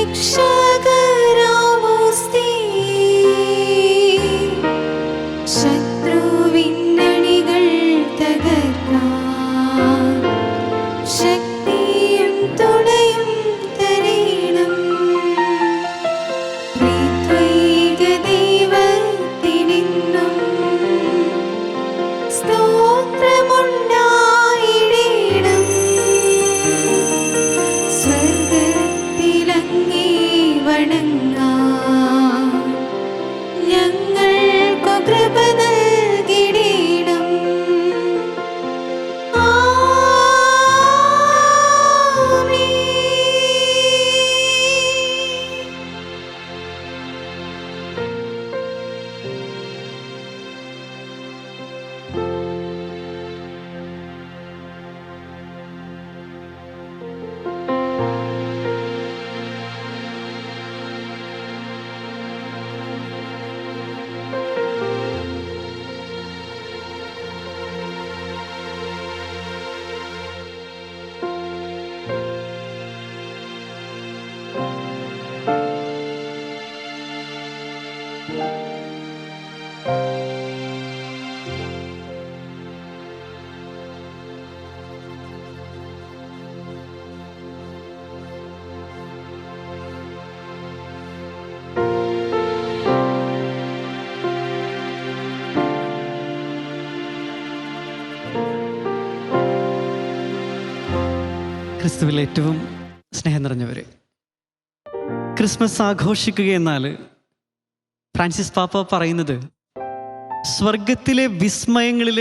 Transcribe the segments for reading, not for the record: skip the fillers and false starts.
രക്ഷകരാമോസ്തി ശത്രുവിന്നണികൾ തകർക്കാൻ ശക്തിയും തുണയും തരേണം. ത്രിത്വൈക ദൈവത്തിനെന്നും സ്തോത്രമുണ്ടായിടേണം. സ്വർഗത്തിലങ്ങേ വണങ്ങാൻ ഞങ്ങൾക്കു കൃപ നൽകിടേണം. ക്രിസ്തുവിൽ ഏറ്റവും സ്നേഹം നിറഞ്ഞവർ, ക്രിസ്മസ് ആഘോഷിക്കുക എന്നാൽ ഫ്രാൻസിസ് പാപ്പ പറയുന്നത് സ്വർഗത്തിലെ വിസ്മയങ്ങളിൽ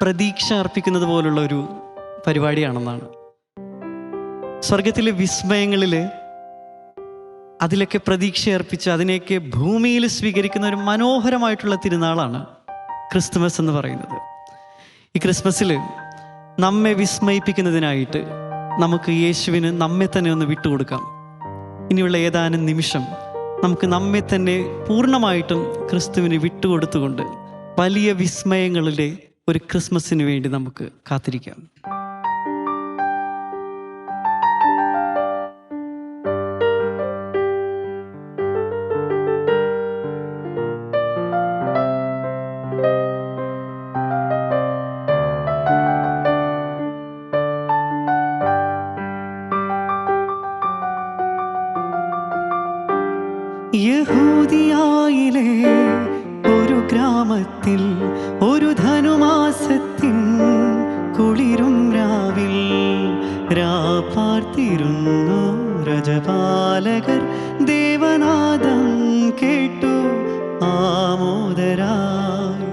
പ്രതീക്ഷ അർപ്പിക്കുന്നത് പോലുള്ള ഒരു പരിപാടിയാണെന്നാണ്. സ്വർഗത്തിലെ വിസ്മയങ്ങളിൽ അതിലൊക്കെ പ്രതീക്ഷ അർപ്പിച്ച് അതിനെയൊക്കെ ഭൂമിയിൽ സ്വീകരിക്കുന്ന ഒരു മനോഹരമായിട്ടുള്ള തിരുനാളാണ് ക്രിസ്തുമസ് എന്ന് പറയുന്നത്. ഈ ക്രിസ്മസിൽ നമ്മെ വിസ്മയിപ്പിക്കുന്നതിനായിട്ട് നമുക്ക് യേശുവിന് നമ്മെ തന്നെ ഒന്ന് വിട്ടുകൊടുക്കാം. ഇനിയുള്ള ഏതാനും നിമിഷം നമുക്ക് നമ്മെ തന്നെ പൂർണ്ണമായിട്ടും ക്രിസ്തുവിന് വിട്ടുകൊടുത്തുകൊണ്ട് വലിയ വിസ്മയങ്ങളുടെ ഒരു ക്രിസ്മസിന് വേണ്ടി നമുക്ക് കാത്തിരിക്കാം. യഹൂദിയായിലെ ഒരു ഗ്രാമത്തിൽ ഒരു ധനുമാസത്തിൻ കുളിരും രാവിൽ രാപ്പാർത്തിരുന്നു രജപാലകർ. ദേവനാദം കേട്ടു ആമോദരായി.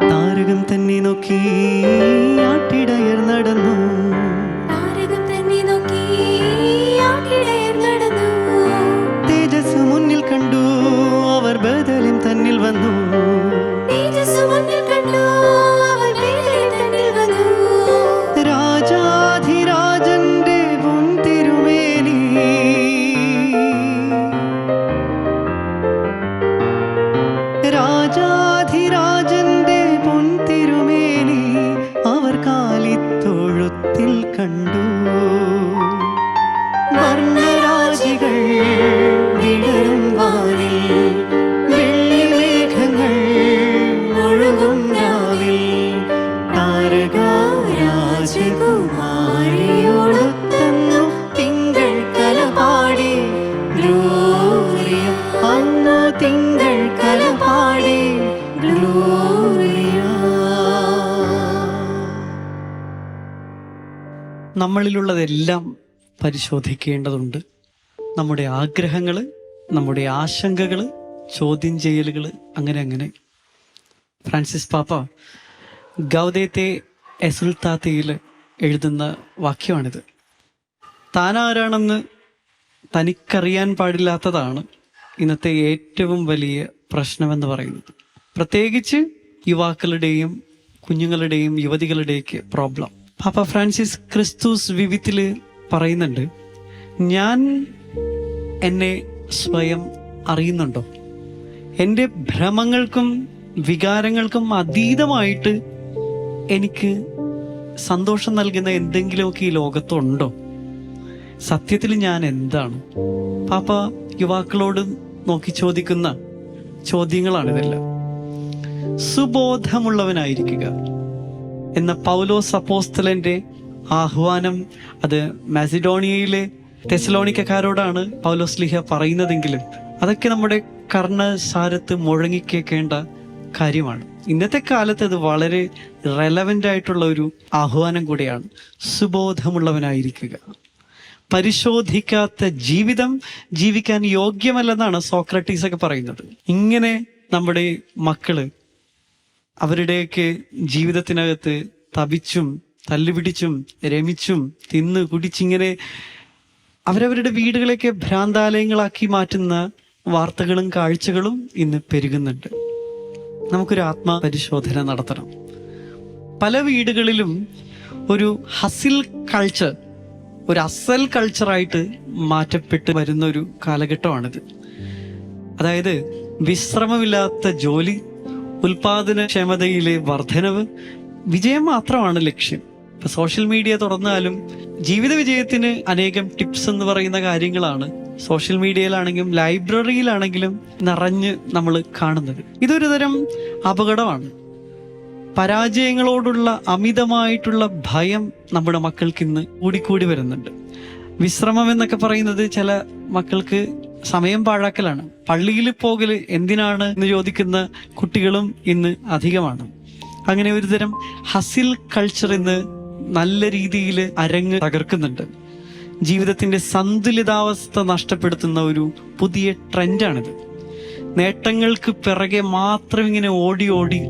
താരകം തന്നെ നോക്കി ആട്ടിടയർ നടന്നു. തേജസ് മുന്നിൽ കണ്ടു അവർ ബദലും തന്നിൽ വന്നു. രാജാധിരാജന്റെ പൊൻതിരുമേനി രാജാധിരാജന്റെ പൊൻതിരുമേനി അവർ കാലിത്തൊഴുത്തിൽ കണ്ടു. വർണ്ണരാജികൾ വിടരും വാനിൽ, വെള്ളിമേഘങ്ങൾ ഒഴുകും രാവിൽ. താരകാരാജകുമാരിയോടൊത്തന്നു തിങ്കൾ കലപാടി ഗ്ലോറിയ. അന്നു തിങ്കൾ കലപാടി ഗ്ലോറിയ. നമ്മളിലുള്ളതെല്ലാം പരിശോധിക്കേണ്ടതുണ്ട്. നമ്മുടെ ആഗ്രഹങ്ങൾ, നമ്മുടെ ആശങ്കകൾ, ചോദ്യം ചെയ്യലുകൾ, അങ്ങനെ അങ്ങനെ. ഫ്രാൻസിസ് പാപ്പ ഗൗദേത്തെ എസുൽത്താത്തയിൽ എഴുതുന്ന വാക്യമാണിത്. താനാരാണെന്ന് തനിക്കറിയാൻ പാടില്ലാത്തതാണ് ഇന്നത്തെ ഏറ്റവും വലിയ പ്രശ്നമെന്ന് പറയുന്നത്. പ്രത്യേകിച്ച് യുവാക്കളുടെയും കുഞ്ഞുങ്ങളുടെയും യുവതികളുടെയൊക്കെ പ്രോബ്ലം. പാപ്പ ഫ്രാൻസിസ് ക്രിസ്തുസ് വിവിത്തിൽ പറയുന്നുണ്ട്, ഞാൻ എന്നെ സ്വയം അറിയുന്നുണ്ടോ? എൻ്റെ ഭ്രമങ്ങൾക്കും വികാരങ്ങൾക്കും അതീതമായിട്ട് എനിക്ക് സന്തോഷം നൽകുന്ന എന്തെങ്കിലുമൊക്കെ ഈ ലോകത്തുണ്ടോ? സത്യത്തിൽ ഞാൻ എന്താണ്? പാപ്പ യുവാക്കളോട് നോക്കി ചോദിക്കുന്ന ചോദ്യങ്ങളാണിതെല്ലാം. സുബോധമുള്ളവനായിരിക്കുക എന്ന പൗലോസ് അപ്പോസ്തലന്റെ ആഹ്വാനം, അത് മാസിഡോണിയയിലെ തെസലോനിക്കക്കാരോടാണ് പൗലോസ് ലീഹ പറയുന്നതെങ്കിലും അതൊക്കെ നമ്മുടെ കർണസാരത്ത് മുഴങ്ങിക്കേൾക്കേണ്ട കാര്യമാണ്. ഇന്നത്തെ കാലത്ത് അത് വളരെ റെലവൻ്റ് ആയിട്ടുള്ള ഒരു ആഹ്വാനം കൂടെയാണ്. സുബോധമുള്ളവനായിരിക്കുക. പരിശോധിക്കാത്ത ജീവിതം ജീവിക്കാൻ യോഗ്യമല്ലെന്നാണ് സോക്രട്ടീസ് ഒക്കെ പറയുന്നത്. ഇങ്ങനെ നമ്മുടെ മക്കള് അവരുടെയൊക്കെ ജീവിതത്തിനകത്ത് തപിച്ചും തല്ലുപിടിച്ചും രമിച്ചും തിന്ന് കുടിച്ചിങ്ങനെ അവരവരുടെ വീടുകളെയൊക്കെ ഭ്രാന്താലയങ്ങളാക്കി മാറ്റുന്ന വാർത്തകളും കാഴ്ചകളും ഇന്ന് പെരുകുന്നുണ്ട്. നമുക്കൊരു ആത്മപരിശോധന നടത്തണം. പല വീടുകളിലും ഒരു ഹസിൽ കൾച്ചർ, ഒരു അസൽ കൾച്ചറായിട്ട് മാറ്റപ്പെട്ട് വരുന്ന ഒരു കാലഘട്ടമാണിത്. അതായത് വിശ്രമമില്ലാത്ത ജോലി, ഉൽപാദനക്ഷമതയിലെ വർധനവ്, വിജയം മാത്രമാണ് ലക്ഷ്യം. ഇപ്പൊ സോഷ്യൽ മീഡിയ തുറന്നാലും ജീവിത വിജയത്തിന് അനേകം ടിപ്സ് എന്ന് പറയുന്ന കാര്യങ്ങളാണ് സോഷ്യൽ മീഡിയയിലാണെങ്കിലും ലൈബ്രറിയിലാണെങ്കിലും നിറഞ്ഞ് നമ്മൾ കാണുന്നത്. ഇതൊരു തരം അപകടമാണ്. പരാജയങ്ങളോടുള്ള അമിതമായിട്ടുള്ള ഭയം നമ്മുടെ മക്കൾക്ക് ഇന്ന് കൂടിക്കൂടി വരുന്നുണ്ട്. വിശ്രമം എന്നൊക്കെ പറയുന്നത് ചില മക്കൾക്ക് സമയം പാഴാക്കലാണ്. പള്ളിയിൽ പോകല് എന്തിനാണ് എന്ന് ചോദിക്കുന്ന കുട്ടികളും ഇന്ന് അധികമാണ്. അങ്ങനെ ഒരു തരം ഹസിൽ കൾച്ചർ ഇന്ന് നല്ല രീതിയിൽ അരങ്ങ് തകർക്കുന്നുണ്ട്. ജീവിതത്തിന്റെ സന്തുലിതാവസ്ഥ നഷ്ടപ്പെടുത്തുന്ന ഒരു പുതിയ ട്രെൻഡാണിത്. നേട്ടങ്ങൾക്ക് പിറകെ മാത്രം ഇങ്ങനെ ഓടി ഓടി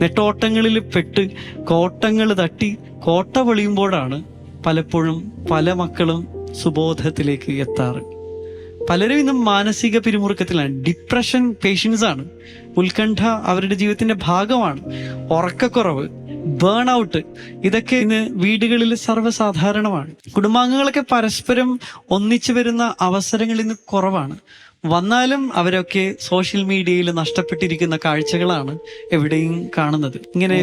നെട്ടോട്ടങ്ങളിൽ പെട്ട് കോട്ടങ്ങൾ തട്ടി കോട്ട പൊളിയുമ്പോഴാണ് പലപ്പോഴും പല മക്കളും സുബോധത്തിലേക്ക് എത്താറ്. പലരും ഇന്നും മാനസിക പിരിമുറുക്കത്തിലാണ്. ഡിപ്രഷൻ പേഷ്യൻസ് ആണ്. ഉത്കണ്ഠ അവരുടെ ജീവിതത്തിന്റെ ഭാഗമാണ്. ഉറക്കക്കുറവ്, ബേൺ ഔട്ട്, ഇതൊക്കെ ഇന്ന് വീടുകളിൽ സർവ്വസാധാരണമാണ്. കുടുംബാംഗങ്ങളൊക്കെ പരസ്പരം ഒന്നിച്ചു വരുന്ന അവസരങ്ങൾ ഇന്ന് കുറവാണ്. വന്നാലും അവരൊക്കെ സോഷ്യൽ മീഡിയയിൽ നഷ്ടപ്പെട്ടിരിക്കുന്ന കാഴ്ചകളാണ് എവിടെയും കാണുന്നത്. ഇങ്ങനെ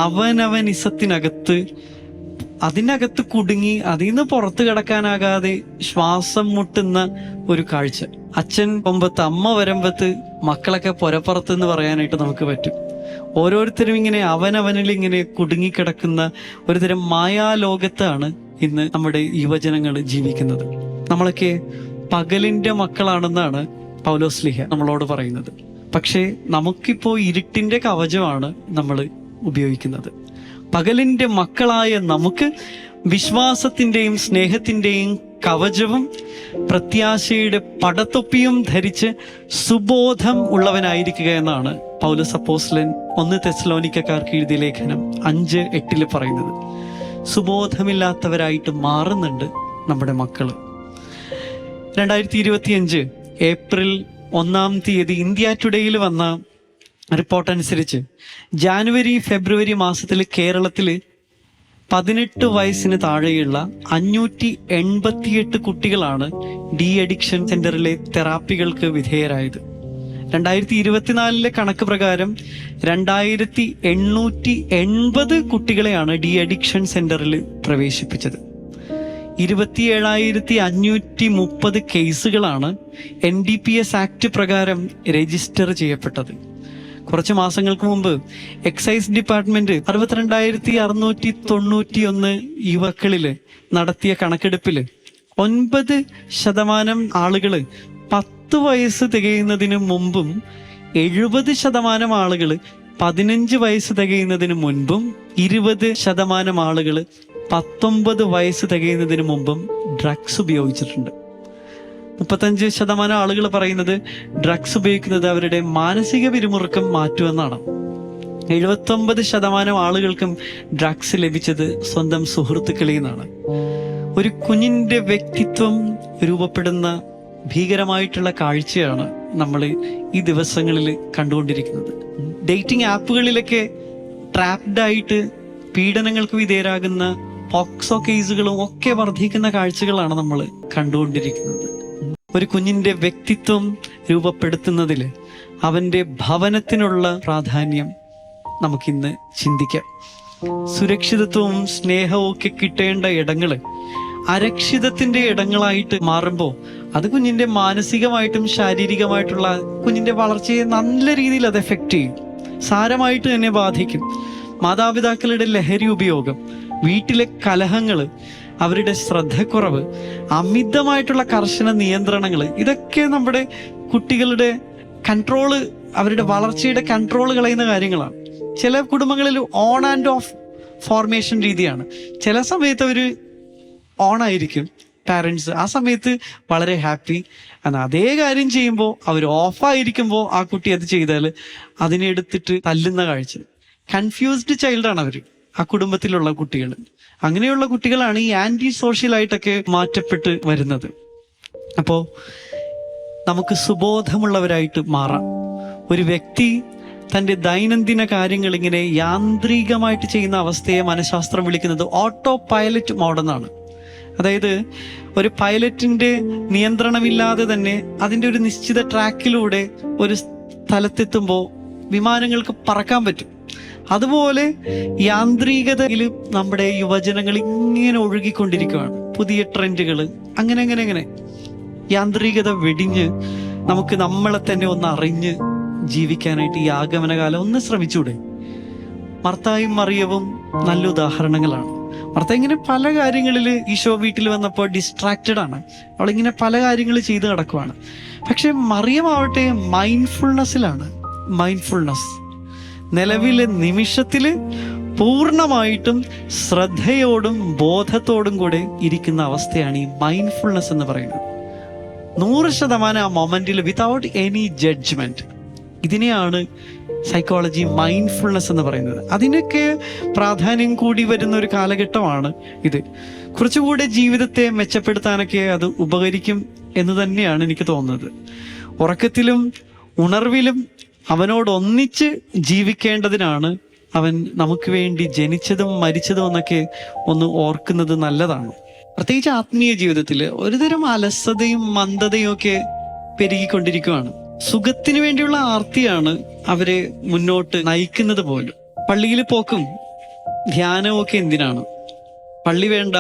അവനവനിസത്തിനകത്ത് അതിനകത്ത് കുടുങ്ങി അതിൽ നിന്ന് പുറത്തു കിടക്കാനാകാതെ ശ്വാസം മുട്ടുന്ന ഒരു കാഴ്ച. അച്ഛൻ കൊമ്പത്ത് അമ്മ വരമ്പത്ത് മക്കളൊക്കെ പുരപ്പുറത്ത് എന്ന് പറയാനായിട്ട് നമുക്ക് പറ്റും. ഓരോരുത്തരും ഇങ്ങനെ അവനവനിൽ ഇങ്ങനെ കുടുങ്ങിക്കിടക്കുന്ന ഒരുതരം മായാലോകത്താണ് ഇന്ന് നമ്മുടെ യുവജനങ്ങൾ ജീവിക്കുന്നത്. നമ്മളൊക്കെ പകലിന്റെ മക്കളാണെന്നാണ് പൗലോസ് ലീഹ നമ്മളോട് പറയുന്നത്. പക്ഷേ നമുക്കിപ്പോ ഇരുട്ടിന്റെ കവചമാണ് നമ്മൾ ഉപയോഗിക്കുന്നത്. പകലിന്റെ മക്കളായ നമുക്ക് വിശ്വാസത്തിന്റെയും സ്നേഹത്തിന്റെയും കവചവും പ്രത്യാശയുടെ പടത്തൊപ്പിയും ധരിച്ച് സുബോധം ഉള്ളവനായിരിക്കുക എന്നാണ് പൗലോസ് അപ്പോസ്തലൻ 1 തെസ്സലോനിക്കക്കാർക്ക് എഴുതിയ ലേഖനം 5:8 പറയുന്നത്. സുബോധമില്ലാത്തവരായിട്ട് മാറുന്നുണ്ട് നമ്മുടെ മക്കള്. 2025 ഏപ്രിൽ 1 ഇന്ത്യ ടുഡേയിൽ വന്ന റിപ്പോർട്ട് അനുസരിച്ച് ജാനുവരി ഫെബ്രുവരി മാസത്തിൽ കേരളത്തിൽ 18 വയസ്സിന് താഴെയുള്ള 588 കുട്ടികളാണ് ഡി അഡിക്ഷൻ സെന്ററിലെ തെറാപ്പികൾക്ക് വിധേയരായത്. 2024 കണക്ക് പ്രകാരം 2880 കുട്ടികളെയാണ് ഡി അഡിക്ഷൻ സെന്ററിൽ പ്രവേശിപ്പിച്ചത്. 27,530 കേസുകളാണ് NDPS ആക്ട് പ്രകാരം രജിസ്റ്റർ ചെയ്യപ്പെട്ടത്. കുറച്ച് മാസങ്ങൾക്ക് മുമ്പ് എക്സൈസ് ഡിപ്പാർട്ട്മെന്റ് 62,691 യുവാക്കളിൽ നടത്തിയ കണക്കെടുപ്പില് 9% ആളുകള് 10 വയസ്സ് തികയുന്നതിന് മുമ്പും 70% ആളുകള് 15 വയസ്സ് തികയുന്നതിന് മുൻപും 20% ആളുകള് 19 വയസ്സ് തികയുന്നതിന് മുമ്പും ഡ്രഗ്സ് ഉപയോഗിച്ചിട്ടുണ്ട്. 35% ആളുകൾ പറയുന്നത് ഡ്രഗ്സ് ഉപയോഗിക്കുന്നത് അവരുടെ മാനസിക പിരിമുറുക്കം മാറ്റുമെന്നാണ്. 79% ആളുകൾക്കും ഡ്രഗ്സ് ലഭിച്ചത് സ്വന്തം സുഹൃത്തുക്കളിൽ നിന്നാണ്. ഒരു കുഞ്ഞിൻ്റെ വ്യക്തിത്വം രൂപപ്പെടുന്ന ഭീകരമായിട്ടുള്ള കാഴ്ചയാണ് നമ്മൾ ഈ ദിവസങ്ങളിൽ കണ്ടുകൊണ്ടിരിക്കുന്നത്. ഡേറ്റിംഗ് ആപ്പുകളിലൊക്കെ ട്രാപ്ഡായിട്ട് പീഡനങ്ങൾക്ക് വിധേയരാകുന്ന പോക്സോ കേസുകളും ഒക്കെ വർദ്ധിക്കുന്ന കാഴ്ചകളാണ് നമ്മൾ കണ്ടുകൊണ്ടിരിക്കുന്നത്. ഒരു കുഞ്ഞിൻ്റെ വ്യക്തിത്വം രൂപപ്പെടുത്തുന്നതിൽ അവൻ്റെ ഭവനത്തിനുള്ള പ്രാധാന്യം നമുക്കിന്ന് ചിന്തിക്കാം. സുരക്ഷിതത്വവും സ്നേഹവും ഒക്കെ കിട്ടേണ്ട ഇടങ്ങൾ അരക്ഷിതത്തിൻ്റെ ഇടങ്ങളായിട്ട് മാറുമ്പോൾ അത് കുഞ്ഞിൻ്റെ മാനസികമായിട്ടും ശാരീരികമായിട്ടുള്ള കുഞ്ഞിൻ്റെ വളർച്ചയെ നല്ല രീതിയിൽ അത് എഫക്റ്റ് ചെയ്യും, സാരമായിട്ട് തന്നെ ബാധിക്കും. മാതാപിതാക്കളുടെ ലഹരി ഉപയോഗം, വീട്ടിലെ കലഹങ്ങൾ, അവരുടെ ശ്രദ്ധക്കുറവ്, അമിതമായിട്ടുള്ള കർശന നിയന്ത്രണങ്ങൾ, ഇതൊക്കെ നമ്മുടെ കുട്ടികളുടെ കൺട്രോള്, അവരുടെ വളർച്ചയുടെ കൺട്രോള് കളയുന്ന കാര്യങ്ങളാണ്. ചില കുടുംബങ്ങളിൽ ഓൺ ആൻഡ് ഓഫ് ഫോർമേഷൻ രീതിയാണ്. ചില സമയത്ത് അവർ ഓണായിരിക്കും പാരൻസ്, ആ സമയത്ത് വളരെ ഹാപ്പി. എന്നാൽ അതേ കാര്യം ചെയ്യുമ്പോൾ അവർ ഓഫായിരിക്കുമ്പോൾ ആ കുട്ടി അത് ചെയ്താൽ അതിനെ എടുത്തിട്ട് തല്ലുന്ന കാഴ്ച. കൺഫ്യൂസ്ഡ് ചൈൽഡാണ് അവർ, ആ കുടുംബത്തിലുള്ള കുട്ടികൾ. അങ്ങനെയുള്ള കുട്ടികളാണ് ഈ ആൻറ്റി സോഷ്യലായിട്ടൊക്കെ മാറ്റപ്പെട്ട് വരുന്നത്. അപ്പോൾ നമുക്ക് സുബോധമുള്ളവരായിട്ട് മാറാം. ഒരു വ്യക്തി തൻ്റെ ദൈനംദിന കാര്യങ്ങൾ ഇങ്ങനെ യാന്ത്രികമായിട്ട് ചെയ്യുന്ന അവസ്ഥയെ മനഃശാസ്ത്രം വിളിക്കുന്നത് ഓട്ടോ പൈലറ്റ് മോഡെന്നാണ്. അതായത് ഒരു പൈലറ്റിൻ്റെ നിയന്ത്രണമില്ലാതെ തന്നെ അതിൻ്റെ ഒരു നിശ്ചിത ട്രാക്കിലൂടെ ഒരു സ്ഥലത്തെത്തുമ്പോൾ വിമാനങ്ങൾക്ക് പറക്കാൻ പറ്റും. അതുപോലെ യാന്ത്രികതയിൽ നമ്മുടെ യുവജനങ്ങൾ ഇങ്ങനെ ഒഴുകിക്കൊണ്ടിരിക്കുകയാണ്. പുതിയ ട്രെൻഡുകൾ അങ്ങനെ യാന്ത്രികത വെടിഞ്ഞ് നമുക്ക് നമ്മളെ തന്നെ ഒന്ന് അറിഞ്ഞ് ജീവിക്കാനായിട്ട് ഈ ആഗമനകാലം ഒന്ന് ശ്രമിച്ചൂടെ? മർത്തായും മറിയവും നല്ല ഉദാഹരണങ്ങളാണ്. മർത്ത ഇങ്ങനെ പല കാര്യങ്ങളിൽ ഈശോ വീട്ടിൽ വന്നപ്പോൾ ഡിസ്ട്രാക്റ്റഡ് ആണ്, അവളിങ്ങനെ പല കാര്യങ്ങൾ ചെയ്ത് നടക്കുവാണ്. പക്ഷെ മറിയമാവട്ടെ മൈൻഡ്ഫുൾനെസ്സിലാണ്. മൈൻഡ്ഫുൾനെസ് നിലവിലെ നിമിഷത്തിൽ പൂർണ്ണമായിട്ടും ശ്രദ്ധയോടും ബോധത്തോടും കൂടെ ഇരിക്കുന്ന അവസ്ഥയാണ് ഈ മൈൻഡ്ഫുൾനെസ് എന്ന് പറയുന്നത്. 100% ആ മൊമെന്റിൽ വിതൗട്ട് എനി ജഡ്ജ്മെന്റ്. ഇതിനെയാണ് സൈക്കോളജി മൈൻഡ്ഫുൾനെസ് എന്ന് പറയുന്നത്. അതിനൊക്കെ പ്രാധാന്യം കൂടി വരുന്ന ഒരു കാലഘട്ടമാണ് ഇത്. കുറച്ചുകൂടെ ജീവിതത്തെ മെച്ചപ്പെടുത്താനൊക്കെ അത് ഉപകരിക്കും എന്ന് തന്നെയാണ് എനിക്ക് തോന്നുന്നത്. ഉറക്കത്തിലും ഉണർവിലും അവനോടൊന്നിച്ച് ജീവിക്കേണ്ടതിനാണ് അവൻ നമുക്ക് വേണ്ടി ജനിച്ചതും മരിച്ചതും എന്നൊക്കെ ഒന്ന് ഓർക്കുന്നത് നല്ലതാണ്. പ്രത്യേകിച്ച് ആത്മീയ ജീവിതത്തിൽ ഒരുതരം അലസതയും മന്ദതയും ഒക്കെ പെരുകിക്കൊണ്ടിരിക്കുകയാണ്. സുഖത്തിന് വേണ്ടിയുള്ള ആർത്തിയാണ് അവരെ മുന്നോട്ട് നയിക്കുന്നത് പോലും. പള്ളിയിൽ പോക്കും ധ്യാനവും ഒക്കെ എന്തിനാണ്? പള്ളി വേണ്ട,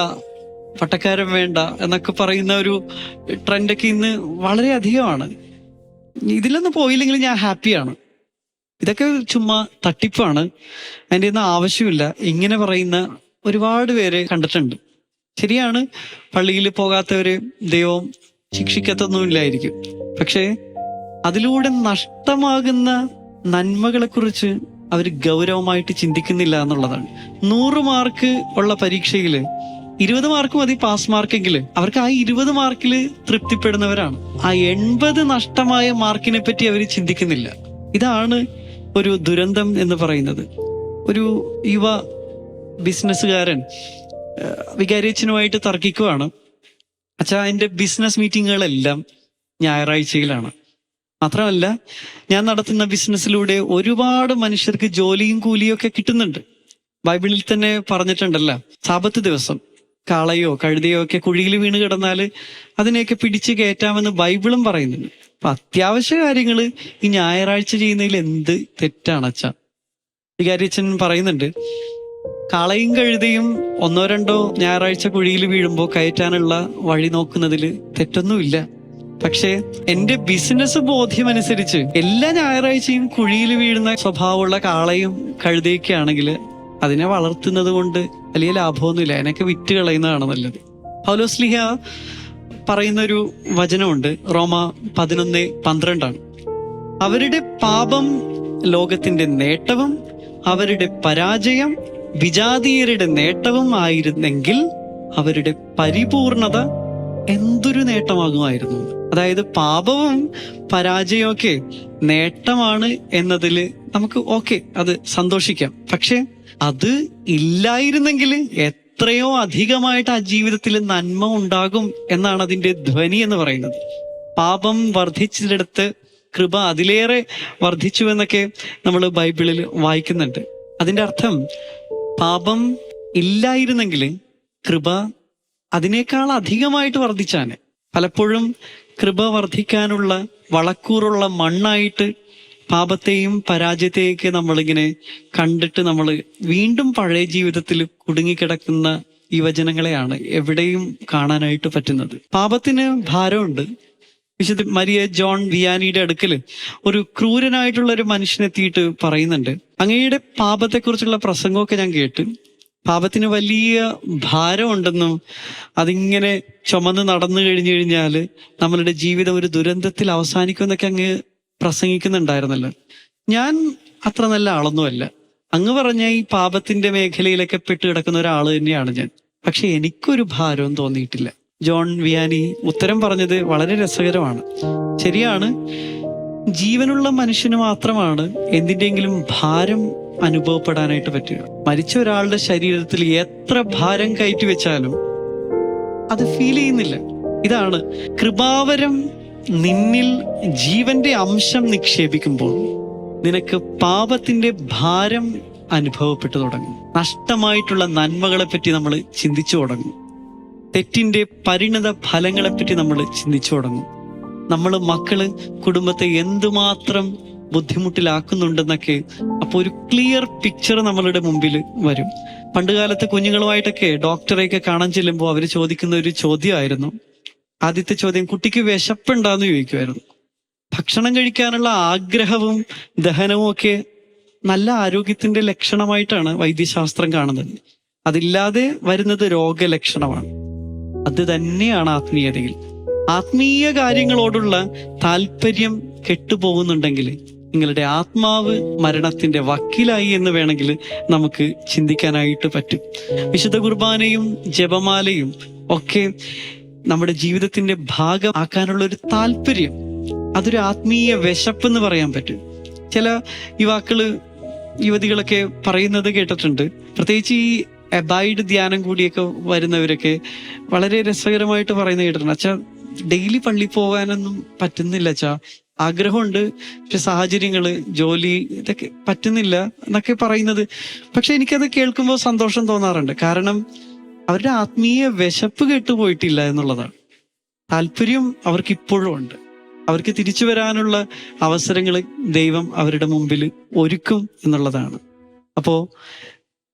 പട്ടക്കാരൻ വേണ്ട എന്നൊക്കെ പറയുന്ന ഒരു ട്രെൻഡൊക്കെ ഇന്ന് വളരെ അധികമാണ്. ഇതിലൊന്നും പോയില്ലെങ്കിൽ ഞാൻ ഹാപ്പിയാണ്. ഇതൊക്കെ ചുമ്മാ തട്ടിപ്പാണ്, അതിൻ്റെ ഒന്നും ആവശ്യമില്ല, ഇങ്ങനെ പറയുന്ന ഒരുപാട് പേരെ കണ്ടിട്ടുണ്ട്. ശരിയാണ്, പള്ളിയിൽ പോകാത്തവര് ദൈവം ശിക്ഷിക്കത്തൊന്നുമില്ലായിരിക്കും. പക്ഷേ അതിലൂടെ നഷ്ടമാകുന്ന നന്മകളെ കുറിച്ച് അവർ ഗൗരവമായിട്ട് ചിന്തിക്കുന്നില്ല എന്നുള്ളതാണ്. 100 മാർക്ക് ഉള്ള പരീക്ഷയിൽ 20 മാർക്ക് മതി പാസ് മാർക്കെങ്കിൽ അവർക്ക് ആ 20 മാർക്കിൽ തൃപ്തിപ്പെടുന്നവരാണ്. ആ 80 നഷ്ടമായ മാർക്കിനെ പറ്റി അവർ ചിന്തിക്കുന്നില്ല. ഇതാണ് ഒരു ദുരന്തം എന്ന് പറയുന്നത്. ഒരു യുവ ബിസിനസ്സുകാരൻ വികാരിയച്ഛനുമായിട്ട് തർക്കിക്കുവാണ്. അച്ഛാ, എൻ്റെ ബിസിനസ് മീറ്റിങ്ങുകളെല്ലാം ഞായറാഴ്ചയിലാണ്. മാത്രമല്ല, ഞാൻ നടത്തുന്ന ബിസിനസ്സിലൂടെ ഒരുപാട് മനുഷ്യർക്ക് ജോലിയും കൂലിയും ഒക്കെ കിട്ടുന്നുണ്ട്. ബൈബിളിൽ തന്നെ പറഞ്ഞിട്ടുണ്ടല്ലോ, സാബത്ത് ദിവസം കാളയോ കഴുതയോ ഒക്കെ കുഴിയിൽ വീണ് കിടന്നാൽ അതിനെയൊക്കെ പിടിച്ച് കയറ്റാമെന്ന് ബൈബിളും പറയുന്നുണ്ട്. അപ്പൊ അത്യാവശ്യ കാര്യങ്ങൾ ഈ ഞായറാഴ്ച ചെയ്യുന്നതിൽ എന്ത് തെറ്റാണ് അച്ഛാ? വികാരിയച്ഛൻ പറയുന്നുണ്ട്, കാളയും കഴുതയും 1-2 ഞായറാഴ്ച കുഴിയിൽ വീഴുമ്പോൾ കയറ്റാനുള്ള വഴി നോക്കുന്നതിൽ തെറ്റൊന്നുമില്ല. പക്ഷേ എൻ്റെ ബിസിനസ് ബോധ്യമനുസരിച്ച് എല്ലാ ഞായറാഴ്ചയും കുഴിയിൽ വീഴുന്ന സ്വഭാവമുള്ള കാളയും കഴുതയൊക്കെ ആണെങ്കിൽ അതിനെ വളർത്തുന്നത് കൊണ്ട് വലിയ ലാഭമൊന്നുമില്ല, അതിനൊക്കെ വിറ്റ് കളയുന്നതാണ് നല്ലത്. പൗലോസ്ലീഹ പറയുന്നൊരു വചനമുണ്ട്, റോമ 11:12. അവരുടെ പാപം ലോകത്തിന്റെ നേട്ടവും അവരുടെ പരാജയം വിജാതീയരുടെ നേട്ടവും ആയിരുന്നെങ്കിൽ അവരുടെ പരിപൂർണത എന്തൊരു നേട്ടമാകുമായിരുന്നു. അതായത് പാപവും പരാജയവും ഒക്കെ നേട്ടമാണ് എന്നതിൽ നമുക്ക് ഓക്കെ, അത് സന്തോഷിക്കാം. പക്ഷെ അത് ഇല്ലായിരുന്നെങ്കിൽ എത്രയോ അധികമായിട്ട് ആ ജീവിതത്തിൽ നന്മ ഉണ്ടാകും എന്നാണ് അതിന്റെ ധ്വനി എന്ന് പറയുന്നത്. പാപം വർദ്ധിച്ചിടത്ത് കൃപ അതിലേറെ വർദ്ധിച്ചു എന്നൊക്കെ നമ്മൾ ബൈബിളിൽ വായിക്കുന്നുണ്ട്. അതിന്റെ അർത്ഥം പാപം ഇല്ലായിരുന്നെങ്കിൽ കൃപ അതിനേക്കാൾ അധികമായിട്ട് വർദ്ധിച്ചാണ്. പലപ്പോഴും കൃപ വർദ്ധിക്കാനുള്ള വളക്കൂറുള്ള മണ്ണായിട്ട് പാപത്തെയും പരാജയത്തെയൊക്കെ നമ്മളിങ്ങനെ കണ്ടിട്ട് നമ്മൾ വീണ്ടും പഴയ ജീവിതത്തിൽ കുടുങ്ങിക്കിടക്കുന്ന യുവജനങ്ങളെയാണ് എവിടെയും കാണാനായിട്ട് പറ്റുന്നത്. പാപത്തിന് ഭാരമുണ്ട്. വിശുദ്ധ മരിയ ജോൺ വിയാനിയുടെ അടുക്കൽ ഒരു ക്രൂരനായിട്ടുള്ള ഒരു മനുഷ്യനെത്തിയിട്ട് പറയുന്നുണ്ട്, അങ്ങയുടെ പാപത്തെക്കുറിച്ചുള്ള പ്രസംഗമൊക്കെ ഞാൻ കേട്ട് പാപത്തിന് വലിയ ഭാരമുണ്ടെന്നും അതിങ്ങനെ ചുമന്ന് നടന്നു കഴിഞ്ഞാൽ നമ്മളുടെ ജീവിതം ഒരു ദുരന്തത്തിൽ അവസാനിക്കുമെന്നൊക്കെ അങ്ങ് പ്രസംഗിക്കുന്നുണ്ടായിരുന്നല്ലോ. ഞാൻ അത്ര നല്ല ആളൊന്നുമല്ല. അങ്ങ് പറഞ്ഞ ഈ പാപത്തിന്റെ മേഖലയിലൊക്കെ പെട്ട് കിടക്കുന്ന ഒരാൾ തന്നെയാണ് ഞാൻ. പക്ഷെ എനിക്കൊരു ഭാരവും തോന്നിയിട്ടില്ല. ജോൺ വിയാനി ഉത്തരം പറഞ്ഞത് വളരെ രസകരമാണ്. ശരിയാണ്, ജീവനുള്ള മനുഷ്യന് മാത്രമാണ് എന്തിൻ്റെങ്കിലും ഭാരം അനുഭവപ്പെടാനായിട്ട് പറ്റുക. മരിച്ച ഒരാളുടെ ശരീരത്തിൽ എത്ര ഭാരം കയറ്റി വെച്ചാലും അത് ഫീൽ ചെയ്യുന്നില്ല. ഇതാണ് കൃപാവരം നിന്നിൽ ജീവന്റെ അംശം നിക്ഷേപിക്കുമ്പോൾ നിനക്ക് പാപത്തിന്റെ ഭാരം അനുഭവപ്പെട്ടു തുടങ്ങും. നഷ്ടമായിട്ടുള്ള നന്മകളെ പറ്റി നമ്മൾ ചിന്തിച്ചു തുടങ്ങും. തെറ്റിന്റെ പരിണത ഫലങ്ങളെപ്പറ്റി നമ്മൾ ചിന്തിച്ചു തുടങ്ങും. നമ്മൾ മക്കള് കുടുംബത്തെ എന്തുമാത്രം ബുദ്ധിമുട്ടിലാക്കുന്നുണ്ടെന്നൊക്കെ അപ്പോൾ ഒരു ക്ലിയർ പിക്ചർ നമ്മളുടെ മുമ്പിൽ വരും. പണ്ടുകാലത്ത് കുഞ്ഞുങ്ങളുമായിട്ടൊക്കെ ഡോക്ടറെയൊക്കെ കാണാൻ ചെല്ലുമ്പോൾ അവർ ചോദിക്കുന്ന ഒരു ചോദ്യമായിരുന്നു, ആദ്യത്തെ ചോദ്യം, കുട്ടിക്ക് വിശപ്പുണ്ടാന്ന് ചോദിക്കുമായിരുന്നു. ഭക്ഷണം കഴിക്കാനുള്ള ആഗ്രഹവും ദഹനവും ഒക്കെ നല്ല ആരോഗ്യത്തിന്റെ ലക്ഷണമായിട്ടാണ് വൈദ്യശാസ്ത്രം കാണുന്നത്. അതില്ലാതെ വരുന്നത് രോഗലക്ഷണമാണ്. അത് തന്നെയാണ് ആത്മീയതയിൽ. ആത്മീയ കാര്യങ്ങളോടുള്ള താല്പര്യം കെട്ടുപോകുന്നുണ്ടെങ്കിൽ നിങ്ങളുടെ ആത്മാവ് മരണത്തിന്റെ വക്കീലായി എന്ന് വേണമെങ്കിൽ നമുക്ക് ചിന്തിക്കാനായിട്ട് പറ്റും. വിശുദ്ധ കുർബാനയും ജപമാലയും ഒക്കെ നമ്മുടെ ജീവിതത്തിന്റെ ഭാഗം ആക്കാനുള്ള ഒരു താല്പര്യം, അതൊരു ആത്മീയ വിശപ്പ് എന്ന് പറയാൻ പറ്റും. ചില യുവതികളൊക്കെ പറയുന്നത് കേട്ടിട്ടുണ്ട്. പ്രത്യേകിച്ച് ഈ അബൈഡ് ധ്യാനം കൂടിയൊക്കെ വരുന്നവരൊക്കെ വളരെ രസകരമായിട്ട് പറയുന്നത് കേട്ടിട്ടുണ്ട്. അച്ഛാ, ഡെയിലി പള്ളി പോകാനൊന്നും പറ്റുന്നില്ല അച്ഛാ, ആഗ്രഹമുണ്ട്, പക്ഷെ സാഹചര്യങ്ങള്, ജോലി, ഇതൊക്കെ പറ്റുന്നില്ല എന്നൊക്കെ പറയുന്നത്. പക്ഷെ എനിക്കത് കേൾക്കുമ്പോൾ സന്തോഷം തോന്നാറുണ്ട്. കാരണം അവരുടെ ആത്മീയ വിശപ്പ് കേട്ടുപോയിട്ടില്ല എന്നുള്ളതാണ്. താല്പര്യം അവർക്ക് ഇപ്പോഴും ഉണ്ട്. അവർക്ക് തിരിച്ചു വരാനുള്ള അവസരങ്ങൾ ദൈവം അവരുടെ മുമ്പിൽ ഒരുക്കും എന്നുള്ളതാണ്. അപ്പോ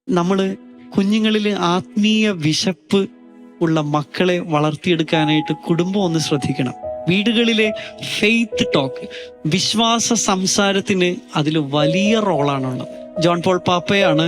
നമ്മള് കുഞ്ഞുങ്ങളിൽ ആത്മീയ വിശപ്പ് ഉള്ള മക്കളെ വളർത്തിയെടുക്കാനായിട്ട് കുടുംബം ഒന്ന് ശ്രദ്ധിക്കണം. വീടുകളിലെ ഫെയ്ത്ത് ടോക്ക്, വിശ്വാസ സംസാരത്തിന് അതിൽ വലിയ റോളാണുള്ളത്. ജോൺ പോൾ പാപ്പയാണ്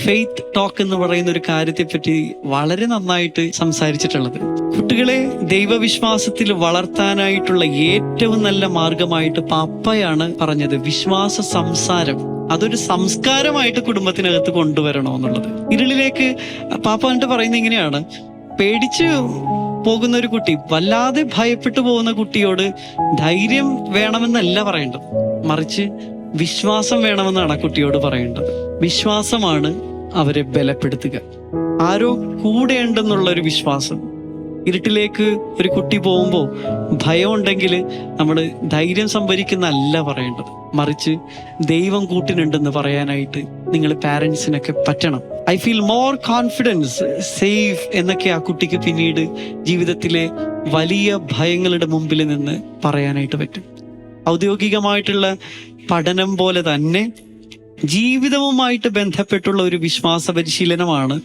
ഫെയ്ത്ത് ടോക്ക് എന്ന് പറയുന്ന ഒരു കാര്യത്തെപ്പറ്റി വളരെ നന്നായിട്ട് സംസാരിച്ചിട്ടുള്ളത്. കുട്ടികളെ ദൈവവിശ്വാസത്തിൽ വളർത്താനായിട്ടുള്ള ഏറ്റവും നല്ല മാർഗമായിട്ട് പാപ്പയാണ് പറഞ്ഞത് വിശ്വാസ സംസാരം. അതൊരു സംസ്കാരമായിട്ട് കുടുംബത്തിനകത്ത് കൊണ്ടുവരണമെന്നുള്ളത്. ഇരുളിലേക്ക് പാപ്പ എന്നിട്ട് പറയുന്നത് ഇങ്ങനെയാണ്, പേടിച്ച് പോകുന്ന ഒരു കുട്ടി, വല്ലാതെ ഭയപ്പെട്ടു പോകുന്ന കുട്ടിയോട് ധൈര്യം വേണമെന്നല്ല പറയേണ്ടത്, മറിച്ച് വിശ്വാസം വേണമെന്നാണ് കുട്ടിയോട് പറയേണ്ടത്. വിശ്വാസമാണ് അവരെ ബലപ്പെടുത്തുക. ആരോ കൂടെ ഉണ്ടെന്നുള്ള ഒരു വിശ്വാസം. ഇരുട്ടിലേക്ക് ഒരു കുട്ടി പോകുമ്പോൾ ഭയം ഉണ്ടെങ്കിൽ നമ്മൾ ധൈര്യം സംഭരിക്കുന്നല്ല പറയേണ്ടത്, മറിച്ച് ദൈവം കൂട്ടിനുണ്ടെന്ന് പറയാനായിട്ട് നിങ്ങൾ പാരൻസിനൊക്കെ പറ്റണം. I feel more confidence, safe എന്നൊക്കെ ആ കുട്ടിക്ക് പിന്നീട് ജീവിതത്തിലെ വലിയ ഭയങ്ങളുടെ മുമ്പിൽ നിന്ന് പറയാനായിട്ട് പറ്റും. ഔദ്യോഗികമായിട്ടുള്ള പഠനം പോലെ തന്നെ ജീവിതവുമായിട്ട് ബന്ധപ്പെട്ടുള്ള ഒരു വിശ്വാസ പരിശീലനമാണ്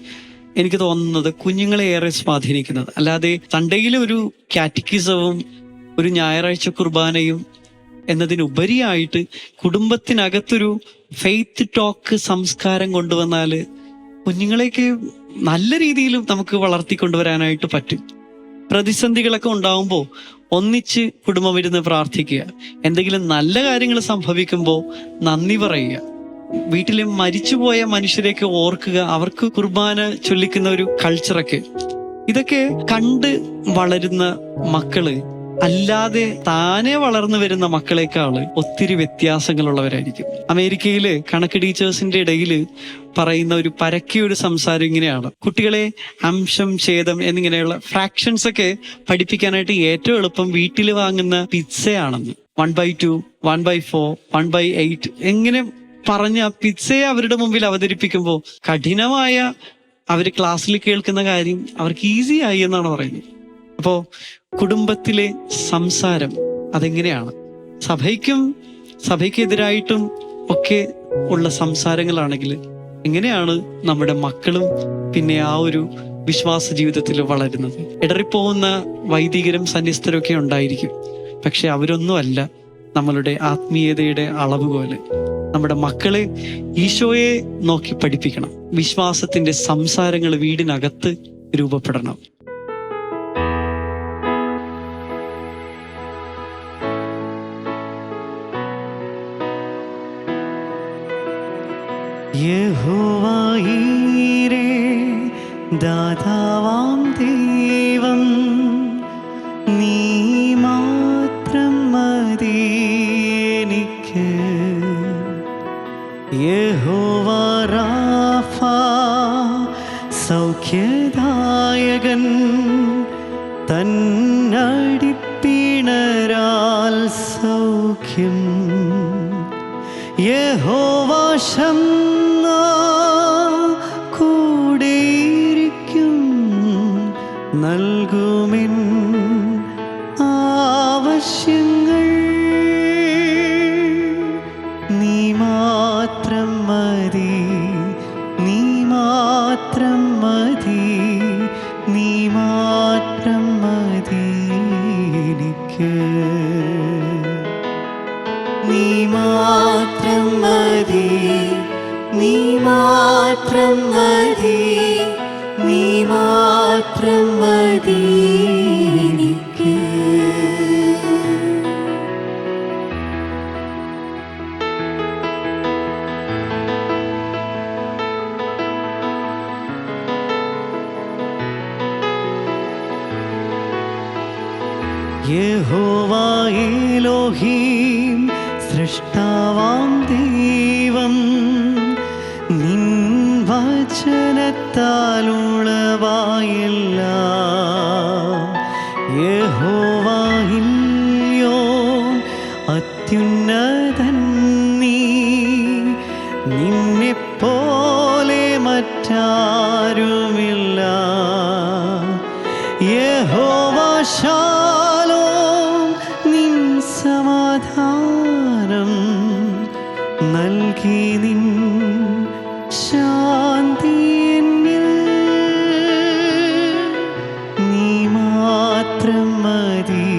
എനിക്ക് തോന്നുന്നത് കുഞ്ഞുങ്ങളെ ഏറെ സ്വാധീനിക്കുന്നത്. അല്ലാതെ സൺഡേയിലെ ഒരു കാറ്റക്കിസവും ഒരു ഞായറാഴ്ച കുർബാനയും എന്നതിനുപരിയായിട്ട് കുടുംബത്തിനകത്തൊരു ഫെയ്ത്ത് ടോക്ക് സംസ്കാരം കൊണ്ടുവന്നാൽ കുഞ്ഞുങ്ങളെയൊക്കെ നല്ല രീതിയിൽ നമുക്ക് വളർത്തിക്കൊണ്ടുവരാനായിട്ട് പറ്റും. പ്രതിസന്ധികളൊക്കെ ഉണ്ടാവുമ്പോൾ ഒന്നിച്ച് കുടുംബം ഇരുന്ന് പ്രാർത്ഥിക്കുക. എന്തെങ്കിലും നല്ല കാര്യങ്ങൾ സംഭവിക്കുമ്പോൾ നന്ദി പറയുക. വീട്ടിലെ മരിച്ചുപോയ മനുഷ്യരെയൊക്കെ ഓർക്കുക. അവർക്ക് കുർബാന ചൊല്ലിക്കുന്ന ഒരു കൾച്ചറൊക്കെ ഇതൊക്കെ കണ്ട് വളരുന്ന മക്കള് അല്ലാതെ താനെ വളർന്നു വരുന്ന മക്കളെക്കാള് ഒത്തിരി വ്യത്യാസങ്ങളുള്ളവരായിരിക്കും. അമേരിക്കയില് കണക്ക് ടീച്ചേഴ്സിന്റെ ഇടയിൽ പറയുന്ന ഒരു പരക്കിയൊരു സംസാരം ഇങ്ങനെയാണ്: കുട്ടികളെ അംശം, ഛേദം എന്നിങ്ങനെയുള്ള ഫ്രാക്ഷൻസ് ഒക്കെ പഠിപ്പിക്കാനായിട്ട് ഏറ്റവും എളുപ്പം വീട്ടിൽ വാങ്ങുന്ന പിസ്സയാണെന്ന്. 1/2, 1/4, 1/8 എങ്ങനെ പറഞ്ഞ പിസ്സയെ അവരുടെ മുമ്പിൽ അവതരിപ്പിക്കുമ്പോൾ കഠിനമായ അവര് ക്ലാസ്സിൽ കേൾക്കുന്ന കാര്യം അവർക്ക് ഈസി ആയി എന്നാണ് പറയുന്നത്. അപ്പോ കുടുംബത്തിലെ സംസാരം അതെങ്ങനെയാണ്? സഭയ്ക്കെതിരായിട്ടും ഒക്കെ ഉള്ള സംസാരങ്ങളാണെങ്കിൽ എങ്ങനെയാണ് നമ്മുടെ മക്കളും പിന്നെ ആ ഒരു വിശ്വാസ ജീവിതത്തിൽ വളരുന്നത്? ഇടറിപ്പോകുന്ന വൈദികരും സന്യസ്തരും ഒക്കെ ഉണ്ടായിരിക്കും. പക്ഷെ അവരൊന്നുമല്ല നമ്മളുടെ ആത്മീയതയുടെ അളവുകോല്. നമ്മുടെ മക്കളെ ഈശോയെ നോക്കി പഠിപ്പിക്കണം. വിശ്വാസത്തിന്റെ സംസാരങ്ങൾ വീടിനകത്ത് രൂപപ്പെടണം. യഹോവ ഈരേ, ദാതാവാം ദൈവം, നീ മാത്രം മതി എനിക്ക്. യഹോവ റാഫ, സൗഖ്യദായകൻ, തന്നടിപ്പിണരാൽ സൗഖ്യം. യഹോവ ശമ്മ, കൂടെയിരിക്കും, നൽകുമെൻ ആവശ്യങ്ങൾ. നീ മാത്രം മതി, നീ മാത്രം മതി, നീ മാത്രം മതി എനിക്ക്. നീ മാത്രം മതി, നീ മാത്രം മതി, നീ മാത്രം മതി എനിക്ക്. യഹോവ എലോഹീം, സൃഷ്ടാവാം ദൈവം, നിൻ വചനത്താലുളവായെല്ലാം. യഹോവ ഇല്യോൻ, അത്യുന്നതൻ നീ, നിന്നെപ്പോലെ മറ്റാരുമില്ല. യഹോവ ശാലോം, നിൻ സമാധാനം നൽകി, നിൻ ശാന്തി എന്നിൽ. നീ മാത്രം മതി,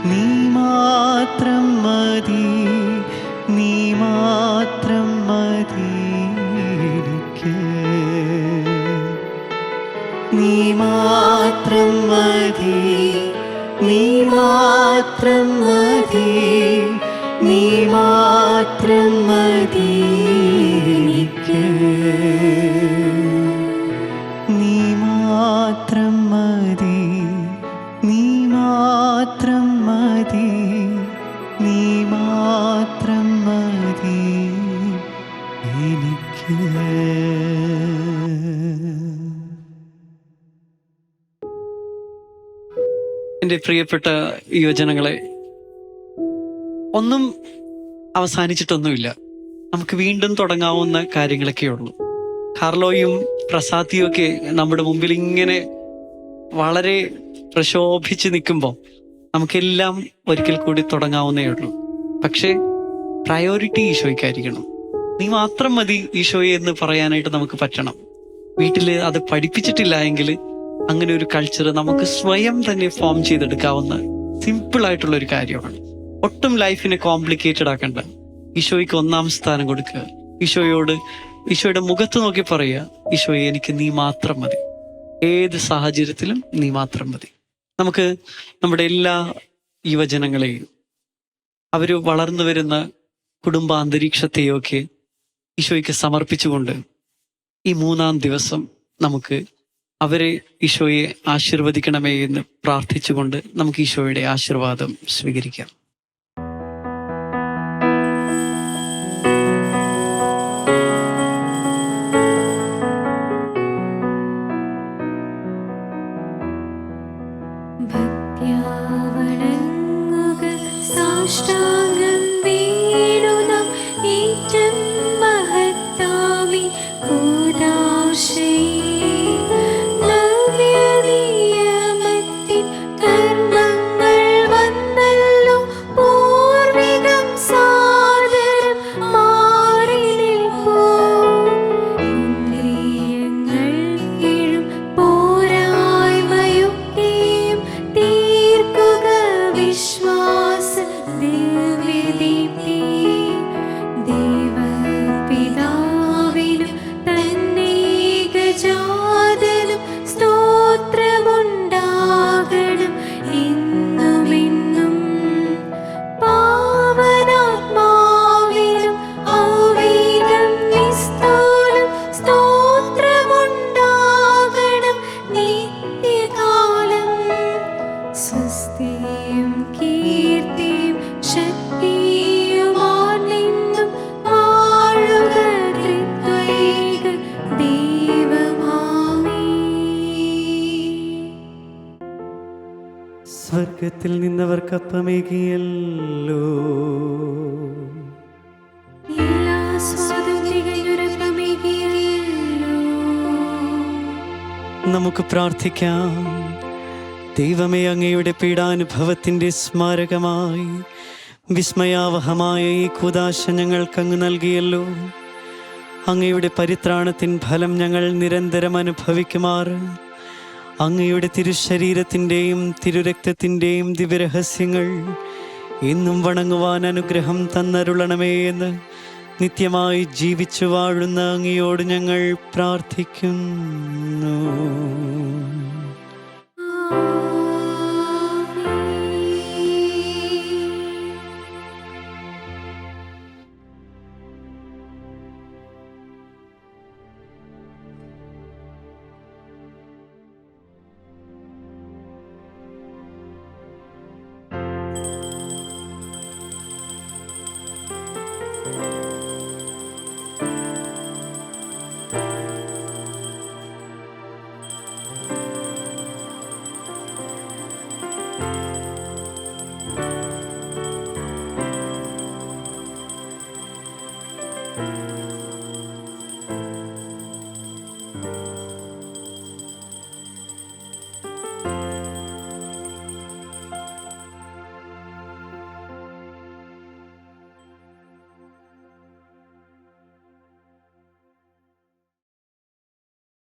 നീ മാത്രം മതി, നീ മാത്രം മതി എനിക്ക്. നീ മാത്രം മതി, നീ മാത്രം മതി, നീ മാത്രം മതി എനിക്ക്. നീ മാത്രം മതി, നീ മാത്രം മതി, നീ മാത്രം മതി എനിക്ക്. എൻ്റെ പ്രിയപ്പെട്ട യുവജനങ്ങളെ, ഒന്നും അവസാനിച്ചിട്ടൊന്നുമില്ല. നമുക്ക് വീണ്ടും തുടങ്ങാവുന്ന കാര്യങ്ങളൊക്കെ ഉള്ളൂ. കാർലോയും പ്രസാദിയും ഒക്കെ നമ്മുടെ മുമ്പിൽ ഇങ്ങനെ വളരെ പ്രശോഭിച്ച് നിൽക്കുമ്പോൾ നമുക്കെല്ലാം ഒരിക്കൽ കൂടി തുടങ്ങാവുന്നേ ഉള്ളൂ. പക്ഷേ പ്രയോറിറ്റി ഈശോയ്ക്കായിരിക്കണം. നീ മാത്രം മതി ഈശോയെ എന്ന് പറയാനായിട്ട് നമുക്ക് പറ്റണം. വീട്ടിൽ അത് പഠിപ്പിച്ചിട്ടില്ല എങ്കിൽ അങ്ങനെ ഒരു കൾച്ചർ നമുക്ക് സ്വയം തന്നെ ഫോം ചെയ്തെടുക്കാവുന്ന സിമ്പിൾ ആയിട്ടുള്ള ഒരു കാര്യമാണ്. ഒട്ടും ലൈഫിനെ കോംപ്ലിക്കേറ്റഡ് ആക്കണ്ട. ഈശോയ്ക്ക് ഒന്നാം സ്ഥാനം കൊടുക്കുക. ഈശോയുടെ മുഖത്ത് നോക്കി പറയുക, ഈശോയെ എനിക്ക് നീ മാത്രം മതി. ഏത് സാഹചര്യത്തിലും നീ മാത്രം മതി. നമുക്ക് നമ്മുടെ എല്ലാ യുവജനങ്ങളെയും അവര് വളർന്നു വരുന്ന കുടുംബാന്തരീക്ഷത്തെയും ഒക്കെ ഈശോയ്ക്ക് സമർപ്പിച്ചുകൊണ്ട് ഈ 3-ാം ദിവസം നമുക്ക് അവരെ ഈശോയെ ആശീർവദിക്കണമേ എന്ന് പ്രാർത്ഥിച്ചുകൊണ്ട് നമുക്ക് ഈശോയുടെ ആശീർവാദം സ്വീകരിക്കാം. സാഷ്ടാംഗം വീഴുന്ന ഏറ്റം മഹത്താമി കൂദാശയെ നവ്യനിയമത്തിൻ കർമ്മങ്ങൾ വന്നല്ലോ പൂർവികം സാദരം മാറി നിൽപ്പൂ ഇന്ദ്രിയങ്ങൾ കീഴും പോരായ്മയൊക്കെയും തീർക്കുക വിശ്വാസ ദിവ്യദീപ്തി ദൈവപിതാവിനും തന്നേകജാതനും സ്തോത്രമുണ്ടാകണം എന്നുമെന്നും പാവനാത്മാവിനും ഔവീതം നിസ്തൂലം സ്തോത്രമുണ്ടാകണം നിത്യകാലം സ്വസ്തിയും കീർത്തിയും ശക്തിയുമാണെന്നും വാഴുക ത്രിത്വൈക ദൈവമാമേ. സ്വർഗത്തിൽ നിന്നവർക്കപ്പമേകിയല്ലോ, എല്ലാ സ്വാതന്ത്ര്യങ്ങളുരപ്പമേകിയല്ലോ. നമുക്ക് പ്രാർത്ഥിക്കാം. ദൈവമേ, അങ്ങയുടെ പീഡാനുഭവത്തിൻ്റെ സ്മാരകമായി വിസ്മയാവഹമായ ഈ കൂദാശ ഞങ്ങൾക്കങ്ങ് നൽകിയല്ലോ. അങ്ങയുടെ പരിത്രാണത്തിൻ ഫലം ഞങ്ങൾ നിരന്തരം അനുഭവിക്കുമാറ് അങ്ങയുടെ തിരുശരീരത്തിൻ്റെയും തിരുരക്തത്തിൻ്റെയും ദിവ്യരഹസ്യങ്ങൾ എന്നും വണങ്ങുവാൻ അനുഗ്രഹം തന്നരുളണമേ എന്ന് നിത്യമായി ജീവിച്ചു വാഴുന്ന അങ്ങയോട് ഞങ്ങൾ പ്രാർത്ഥിക്കുന്നു.